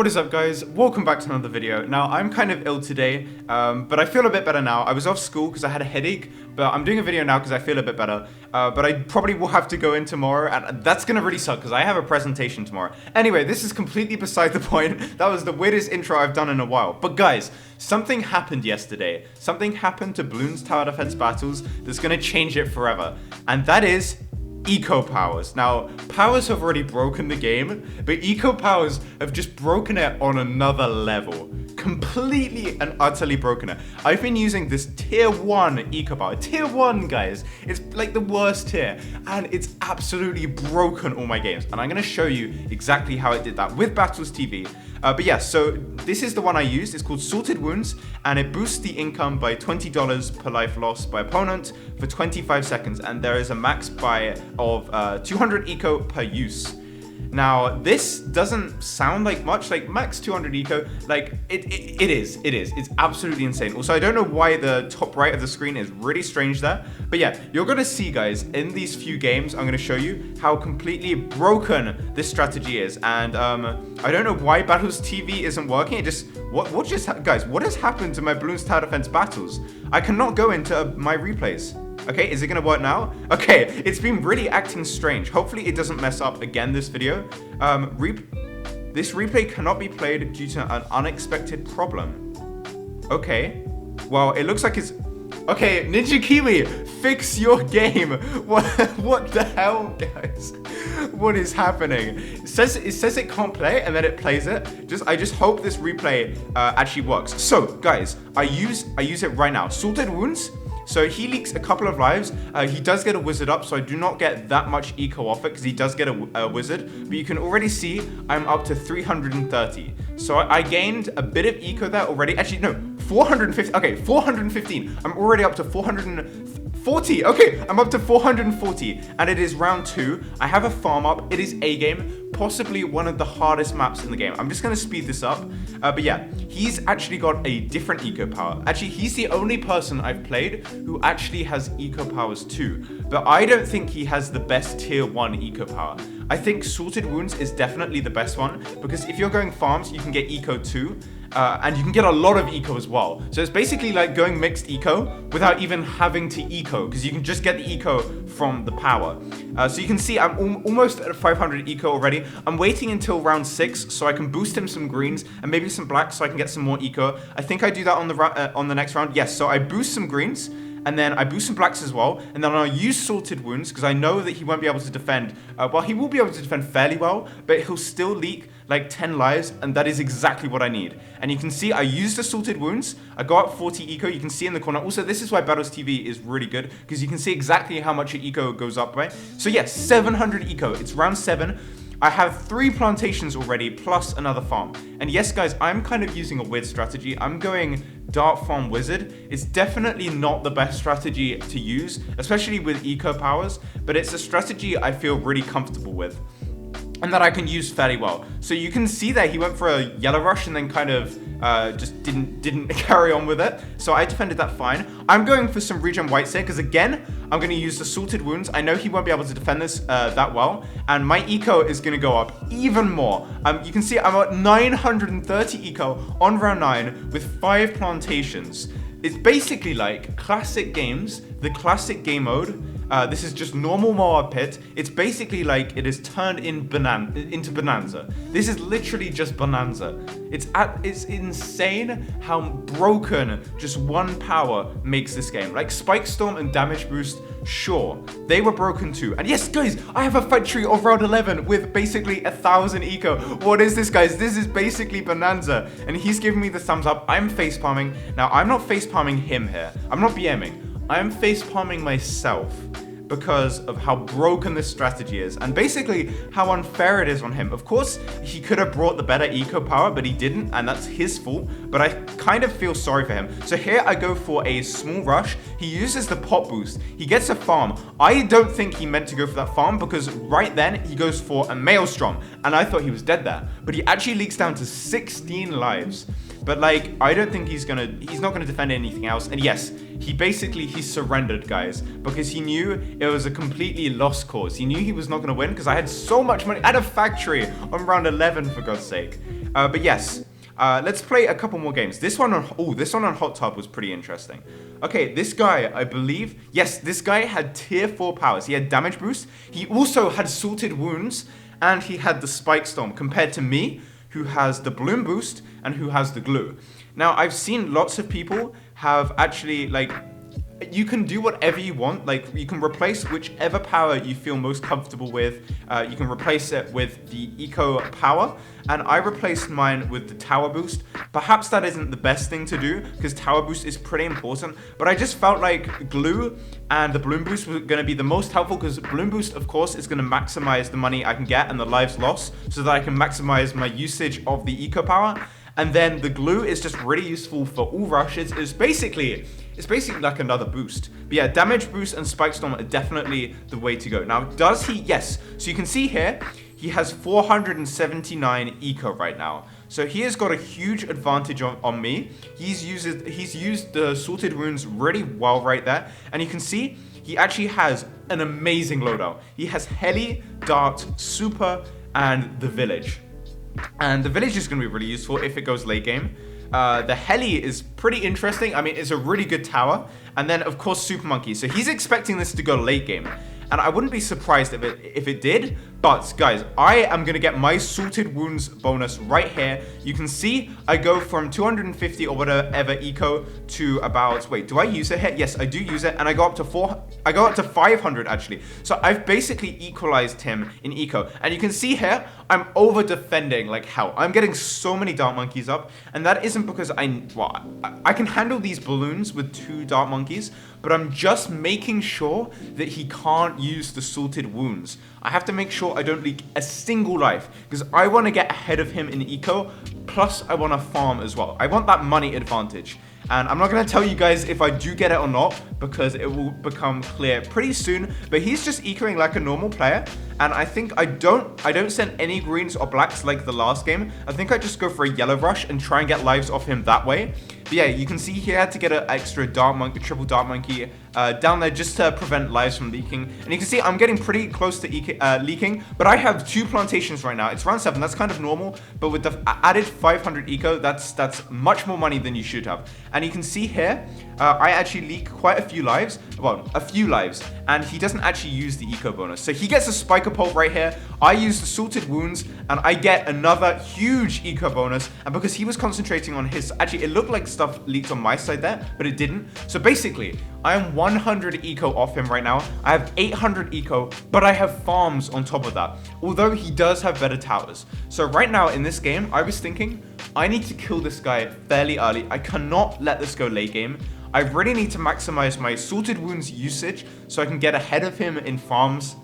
What is up, guys? Welcome back to another video. Now, I'm kind of ill today, but I feel a bit better now. I was off school because I had a headache, but I'm doing a video now because I feel a bit better. But I probably will have to go in tomorrow, and that's gonna really suck because I have a presentation tomorrow. Anyway, this is completely beside the point. That was the weirdest intro I've done in a while. But guys, something happened yesterday. Something happened to Bloons Tower Defense Battles that's gonna change it forever. And that is eco powers. Now, powers have already broken the game, but eco powers have just broken it on another level. Completely and utterly broken it. I've been using this tier 1 eco power. Tier 1, guys. It's like the worst tier, and it's absolutely broken all my games. And I'm going to show you exactly how it did that with Battles TV. But yeah, so this is the one I used. It's called Salted Wounds, and it boosts the income by $20 per life lost by opponent for 25 seconds, and there is a max buy of 200 eco per use. Now, this doesn't sound like much, like max 200 eco, like it is, it's absolutely insane. Also, I don't know why the top right of the screen is really strange there, but yeah, you're gonna see, guys, in these few games, I'm gonna show you how completely broken this strategy is, and I don't know why Battles TV isn't working. It just, guys, what has happened to my Bloons Tower Defense Battles? I cannot go into my replays. Okay, is it gonna work now? Okay, it's been really acting strange. Hopefully it doesn't mess up again this video. This replay cannot be played due to an unexpected problem. Okay, well, it looks like it's... Okay, Ninja Kiwi, fix your game. What the hell, guys? What is happening? It says it can't play, and then it plays it. I just hope this replay actually works. So, guys, I use it right now. Salted Wounds. So he leaks a couple of lives. He does get a wizard up, so I do not get that much eco off it because he does get a wizard. But you can already see I'm up to 330. So I gained a bit of eco there already. Actually, no, 450. Okay, 415. I'm already up to 440. Okay, I'm up to 440, and it is round 2. I have a farm up. It is a game, possibly one of the hardest maps in the game. I'm just gonna speed this up. But yeah, he's actually got a different eco power. Actually, he's the only person I've played who actually has eco powers too. But I don't think he has the best tier 1 eco power. I think Salted Wounds is definitely the best one, because if you're going farms, you can get eco too. And you can get a lot of eco as well. So it's basically like going mixed eco without even having to eco, because you can just get the eco from the power. So you can see I'm almost at 500 eco already. I'm waiting until round 6 so I can boost him some greens and maybe some blacks so I can get some more eco. I think I do that on the next round. Yes, so I boost some greens, and then I boost some blacks as well, and then I'll use Salted Wounds because I know that he won't be able to defend. Well, he will be able to defend fairly well, but he'll still leak like 10 lives, and that is exactly what I need. And you can see I used the Salted Wounds. I got up 40 eco. You can see in the corner. Also, this is why Battles TV is really good, because you can see exactly how much your eco goes up by. So yeah, 700 eco. It's round 7. I have 3 plantations already, plus another farm. And yes, guys, I'm kind of using a weird strategy. I'm going Dart Farm Wizard. It's definitely not the best strategy to use, especially with eco powers, but it's a strategy I feel really comfortable with, and that I can use fairly well. So you can see that he went for a yellow rush and then kind of just didn't carry on with it. So I defended that fine. I'm going for some regen whites here because, again, I'm going to use the Salted Wounds. I know he won't be able to defend this that well, and my eco is going to go up even more. You can see I'm at 930 eco on round 9 with 5 plantations. It's basically like classic games, the classic game mode. This is just normal Moab Pit. It's basically like it is turned into Bonanza. This is literally just Bonanza. It's insane how broken just one power makes this game. Like Spike Storm and Damage Boost, sure, they were broken too. And yes, guys, I have a fight tree of round 11 with basically 1,000 eco. What is this, guys? This is basically Bonanza. And he's giving me the thumbs up. I'm face palming. Now, I'm not face palming him here. I'm not BMing. I'm face palming myself because of how broken this strategy is, and basically how unfair it is on him. Of course, he could have brought the better eco power, but he didn't, and that's his fault, but I kind of feel sorry for him. So here I go for a small rush. He uses the pop boost. He gets a farm. I don't think he meant to go for that farm, because right then he goes for a Maelstrom, and I thought he was dead there, but he actually leaks down to 16 lives. But like, I don't think he's not gonna defend anything else. And yes, he surrendered, guys, because he knew it was a completely lost cause. He knew he was not gonna win because I had so much money. I had a factory on round 11, for God's sake. But yes, let's play a couple more games. This one on Hot Tub was pretty interesting. Okay, this guy, I believe, yes, this guy had tier 4 powers. He had damage boost. He also had salted wounds, and he had the spike storm compared to me, who has the balloon boost and who has the glue. Now, I've seen lots of people have actually, like, you can do whatever you want. Like, you can replace whichever power you feel most comfortable with. You can replace it with the eco power, and I replaced mine with the tower boost. Perhaps that isn't the best thing to do, because tower boost is pretty important, but I just felt like glue and the balloon boost was going to be the most helpful, because balloon boost, of course, is going to maximize the money I can get and the lives lost, so that I can maximize my usage of the eco power. And then the glue is just really useful for all rushes. It's basically like another boost. But yeah, damage boost and spike storm are definitely the way to go. Now, does he? Yes. So you can see here, he has 479 eco right now. So he has got a huge advantage on me. He's used the sorted wounds really well right there. And you can see he actually has an amazing loadout. He has heli, dart, super, and the village. And the village is going to be really useful if it goes late game. The heli is pretty interesting. I mean, it's a really good tower. And then, of course, Super Monkey. So he's expecting this to go late game. And I wouldn't be surprised if it did. But, guys, I am going to get my Salted Wounds bonus right here. You can see I go from 250 or whatever eco to about... Wait, do I use it here? Yes, I do use it. And I go up to 500, actually. So I've basically equalized him in eco. And you can see here, I'm over-defending like hell. I'm getting so many Dart Monkeys up. And that isn't because I can handle these balloons with 2 Dart Monkeys. But I'm just making sure that he can't use the Salted Wounds. I have to make sure I don't leak a single life, because I want to get ahead of him in eco, plus I want to farm as well. I want that money advantage. And I'm not going to tell you guys if I do get it or not, because it will become clear pretty soon. But he's just ecoing like a normal player. And I think I don't send any greens or blacks like the last game. I think I just go for a yellow rush and try and get lives off him that way. But yeah, you can see he had to get an extra Dart Monkey, triple Dart Monkey down there just to prevent lives from leaking. And you can see I'm getting pretty close to leaking, but I have 2 plantations right now. It's round 7, that's kind of normal, but with the added 500 eco, that's much more money than you should have. And you can see here, I actually leak quite a few lives, and he doesn't actually use the eco bonus. So he gets a spiker pole right here. I use the Salted Wounds, and I get another huge eco bonus. And because he was concentrating on his, actually it looked like stuff leaked on my side there, but it didn't. So basically, I am 100 eco off him right now. I have 800 eco, but I have farms on top of that, although he does have better towers. So right now in this game, I was thinking, I need to kill this guy fairly early. I cannot let this go late game. I really need to maximize my Salted Wounds usage so I can get ahead of him in farms.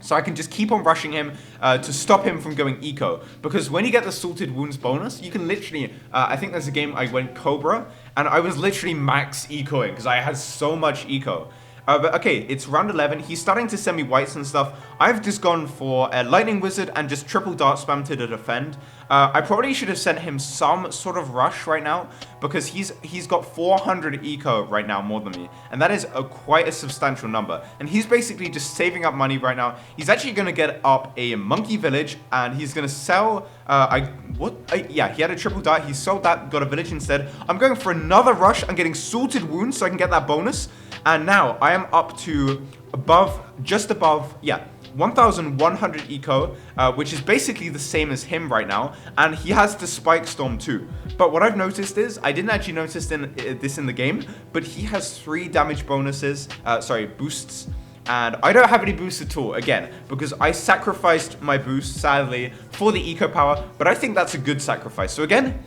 So I can just keep on rushing him to stop him from going eco. Because when you get the Salted Wounds bonus, you can literally... I think there's a game I went Cobra, and I was literally max ecoing because I had so much eco. But okay, it's round 11. He's starting to send me whites and stuff. I've just gone for a Lightning Wizard and just triple dart spam to defend. I probably should have sent him some sort of rush right now, because he's got 400 eco right now more than me, and that is quite a substantial number. And he's basically just saving up money right now. He's actually going to get up a monkey village, and he's going to sell. Yeah, he had a triple dart. He sold that, got a village instead. I'm going for another rush. I'm getting Salted Wounds so I can get that bonus. And now I am up to just above, 1,100 eco, which is basically the same as him right now, and he has the Spike Storm too. But what I've noticed is, I didn't actually notice this in the game, but he has 3 damage bonuses, boosts, and I don't have any boosts at all, again, because I sacrificed my boost, sadly, for the eco power, but I think that's a good sacrifice. So again,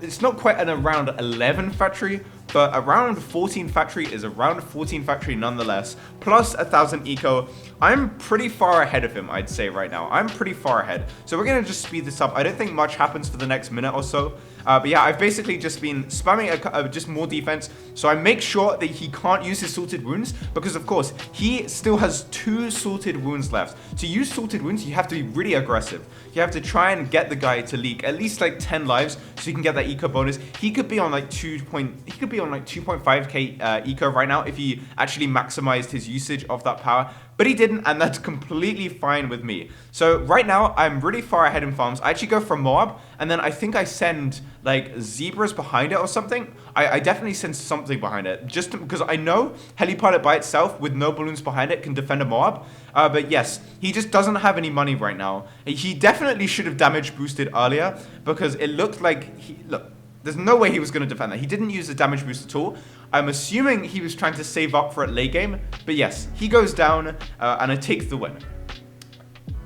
it's not quite an around 11 factory, but around 14 factory is around 14 factory nonetheless, plus 1,000 eco. I'm pretty far ahead of him, I'd say right now. I'm pretty far ahead. So we're going to just speed this up. I don't think much happens for the next minute or so. But yeah, I've basically just been spamming just more defense. So I make sure that he can't use his Salted Wounds, because of course, he still has 2 Salted Wounds left. To use Salted Wounds, you have to be really aggressive. You have to try and get the guy to leak at least like 10 lives so you can get that eco bonus. He could be on like 2.5k eco right now if he actually maximized his usage of that power. but he didn't, and that's completely fine with me. So right now, I'm really far ahead in farms. I actually go for Moab, and then I think I send like zebras behind it or something. I definitely send something behind it, just because I know Helipilot by itself with no balloons behind it can defend a Moab. But yes, he just doesn't have any money right now. He definitely should have damage boosted earlier, because it looked like look, there's no way he was going to defend that. He didn't use the damage boost at all. I'm assuming he was trying to save up for it late game. But yes, he goes down and I take the win.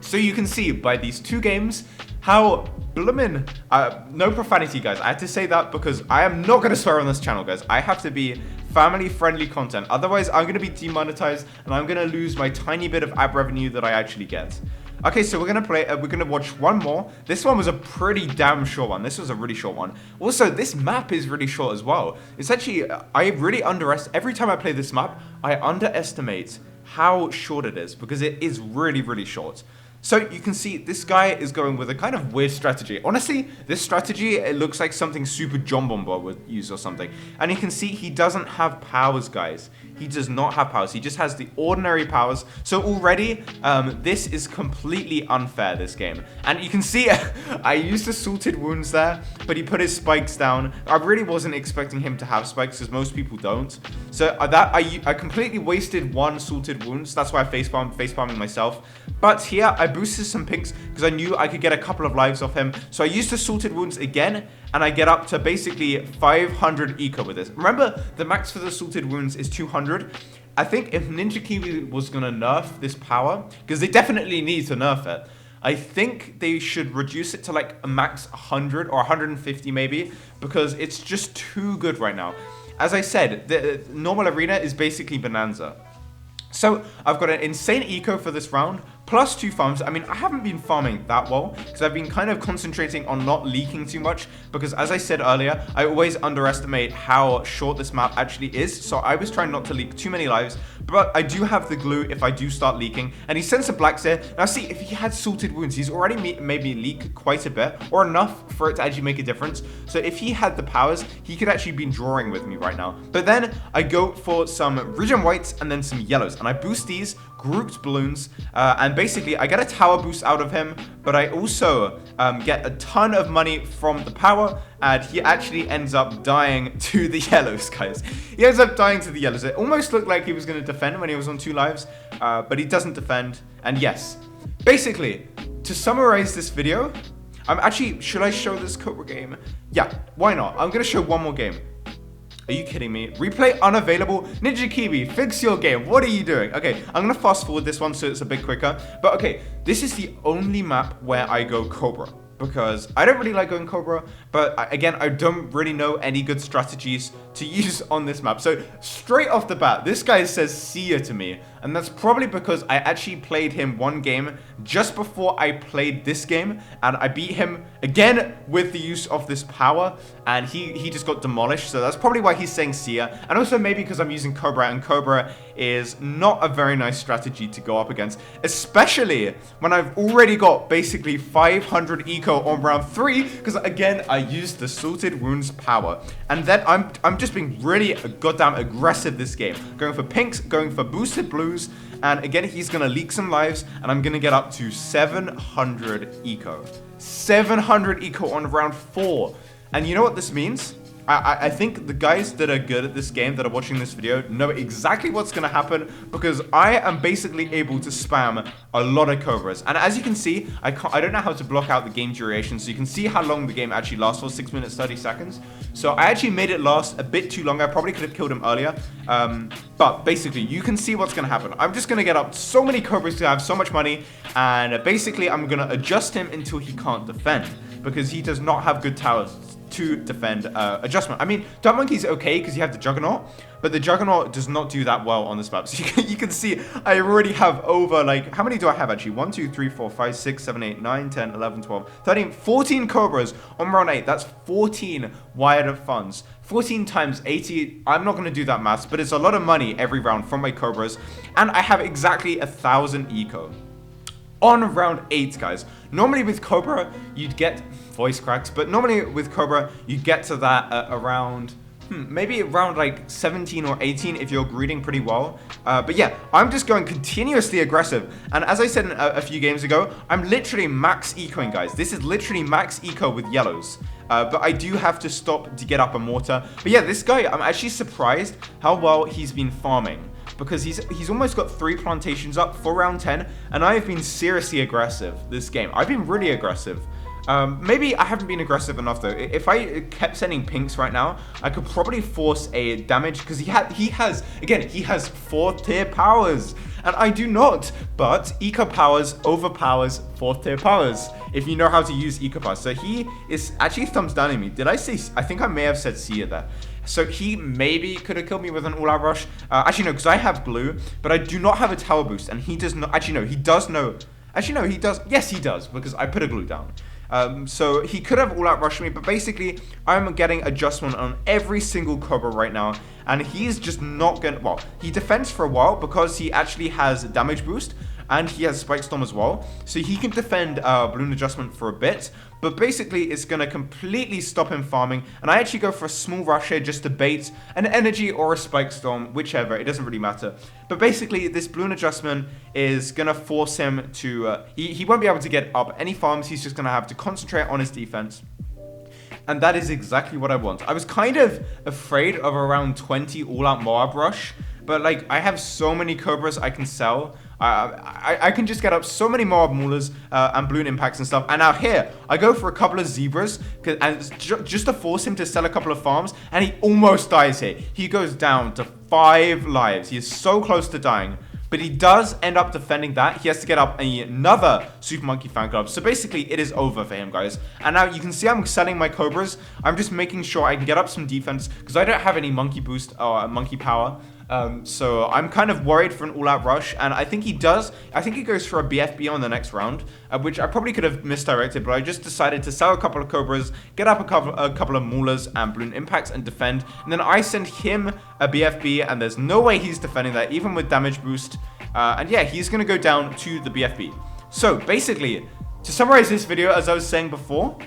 So you can see by these 2 games how bloomin', no profanity guys. I had to say that because I am not going to swear on this channel, guys. I have to be family friendly content. Otherwise, I'm going to be demonetized and I'm going to lose my tiny bit of ad revenue that I actually get. Okay, so we're going to play, we're going to watch one more. This one was a pretty damn short one. This was a really short one. Also, this map is really short as well. It's actually, I really underestimate, every time I play this map, I underestimate how short it is because it is really, really short. So you can see this guy is going with a kind of weird strategy. Honestly, this strategy, it looks like something Super John Bomber would use or something. And you can see he doesn't have powers, guys. He does not have powers. He just has the ordinary powers. So already, this is completely unfair, this game. And you can see, I used the Salted Wounds there, but he put his spikes down. I really wasn't expecting him to have spikes, because most people don't. So I completely wasted 1 Salted Wounds. That's why I facepalming myself. But here, I boosted some pinks, because I knew I could get a couple of lives off him. So I used the Salted Wounds again, and I get up to basically 500 eco with this. Remember, the max for the Salted Wounds is 200. I think if Ninja Kiwi was going to nerf this power, because they definitely need to nerf it, I think they should reduce it to like a max 100 or 150 maybe, because it's just too good right now. As I said, the normal arena is basically Bonanza. So I've got an insane eco for this round, plus 2 farms. I mean, I haven't been farming that well, because I've been kind of concentrating on not leaking too much, because as I said earlier, I always underestimate how short this map actually is, so I was trying not to leak too many lives, but I do have the glue if I do start leaking, and he sends some blacks here. Now see, if he had Salted Wounds, he's already made me leak quite a bit, or enough for it to actually make a difference. So if he had the powers, he could actually be drawing with me right now. But then I go for some regen whites and then some yellows, and I boost these grouped balloons, and basically I get a tower boost out of him, but I also get a ton of money from the power, and he actually ends up dying to the yellows, guys. He ends up dying to the yellows. It almost looked like he was going to defend when he was on 2 lives, but he doesn't defend. And yes, basically, to summarize this video, should I show this Cobra game? Yeah, why not? I'm going to show one more game. Are you kidding me? Replay unavailable? Ninja Kiwi, fix your game. What are you doing? Okay, I'm going to fast forward this one so it's a bit quicker. But okay, this is the only map where I go Cobra, because I don't really like going Cobra, but again, I don't really know any good strategies to use on this map. So straight off the bat, this guy says see ya to me, and that's probably because I actually played him 1 game just before I played this game, and I beat him again with the use of this power, and he just got demolished. So that's probably why he's saying see ya, and also maybe because I'm using Cobra, and Cobra is not a very nice strategy to go up against, especially when I've already got basically 500 eco on round 3, because again, I used the Salted Wounds power, and then I'm just being really goddamn aggressive this game, going for pinks, going for boosted blues, and again, he's gonna leak some lives, and I'm gonna get up to 700 eco. 700 eco on round 4, and you know what this means? I think the guys that are good at this game that are watching this video know exactly what's going to happen, because I am basically able to spam a lot of Cobras. And as you can see, I don't know how to block out the game duration, so you can see how long the game actually lasts for, 6 minutes 30 seconds. So I actually made it last a bit too long. I probably could have killed him earlier, but basically you can see what's going to happen. I'm just going to get up so many Cobras to have so much money, and basically I'm going to adjust him until he can't defend, because he does not have good towers to defend adjustment. I mean, Dumb Monkey's okay because you have the Juggernaut, but the Juggernaut does not do that well on this map. So you can see I already have over, like, how many do I have actually? 1, 2, 3, 4, 5, 6, 7, 8, 9, 10, 11, 12, 13, 14 Cobras on round 8. That's 14 wired up funds. 14 times 80, I'm not going to do that maths, but it's a lot of money every round from my Cobras, and I have exactly 1,000 eco. On round 8, guys. Normally with Cobra, you'd get voice cracks, but normally with Cobra, you get to that around maybe around like 17 or 18 if you're greeting pretty well. But yeah, I'm just going continuously aggressive. And as I said a few games ago, I'm literally max ecoing, guys. This is literally max eco with yellows. But I do have to stop to get up a mortar. But yeah, this guy, I'm actually surprised how well he's been farming. Because he's almost got 3 plantations up for round 10. And I have been seriously aggressive this game. I've been really aggressive. Maybe I haven't been aggressive enough though. If I kept sending pinks right now, I could probably force a damage because he has 4th tier powers and I do not. But eco powers overpowers 4th tier powers if you know how to use eco powers. So he is actually thumbs down at me. Did I say? I think I may have said C there. So he maybe could have killed me with an all-out rush. Actually no, because I have blue, but I do not have a tower boost, and he does not. Actually no, he does know. Actually no, he does. Yes, he does because I put a glue down. So he could have all-out rushed me, but basically I'm getting adjustment on every single Cobra right now, and he's just not gonna, well, he defends for a while because he actually has damage boost, and he has Spike Storm as well, so he can defend Balloon Adjustment for a bit, but basically it's going to completely stop him farming, and I actually go for a small rush here just to bait an Energy or a Spike Storm, whichever, it doesn't really matter. But basically this Balloon Adjustment is going to force him to, he won't be able to get up any farms, he's just going to have to concentrate on his defense. And that is exactly what I want. I was kind of afraid of around 20 all-out Moab rush, but like I have so many Cobras I can sell. I can just get up so many Moab Maulers and Balloon Impacts and stuff. And now here, I go for a couple of Zebras and just to force him to sell a couple of farms. And he almost dies here. He goes down to 5 lives. He is so close to dying. But he does end up defending that. He has to get up another Super Monkey Fan Club. So basically, it is over for him, guys. And now you can see I'm selling my Cobras. I'm just making sure I can get up some defense because I don't have any Monkey Boost or Monkey Power. So I'm kind of worried for an all-out rush, and I think he does. I think he goes for a BFB on the next round, which I probably could have misdirected, but I just decided to sell a couple of Cobras, get up a couple of Maulers and Balloon Impacts and defend, and then I send him a BFB, and there's no way he's defending that, even with damage boost, and yeah, he's going to go down to the BFB. So basically, to summarize this video, as I was saying before,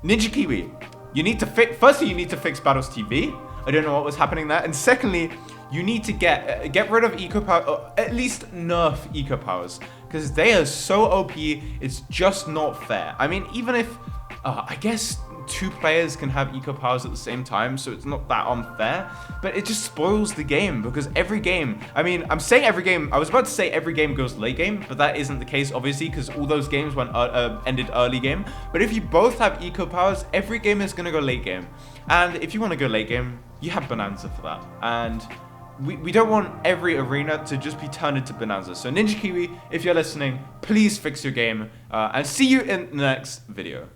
Ninja Kiwi, you need to firstly, you need to fix Battles TV. I don't know what was happening there, and secondly, you need to get rid of eco power, or at least nerf eco powers, because they are so OP. It's just not fair. I mean, even if I guess 2 players can have eco powers at the same time, so it's not that unfair, but it just spoils the game because every game, I mean, I'm saying every game, I was about to say every game goes late game, but that isn't the case obviously because all those games ended early game. But if you both have eco powers, every game is going to go late game, and if you want to go late game, you have Bonanza for that, and we don't want every arena to just be turned into Bonanza. So Ninja Kiwi, if you're listening, please fix your game, and see you in the next video.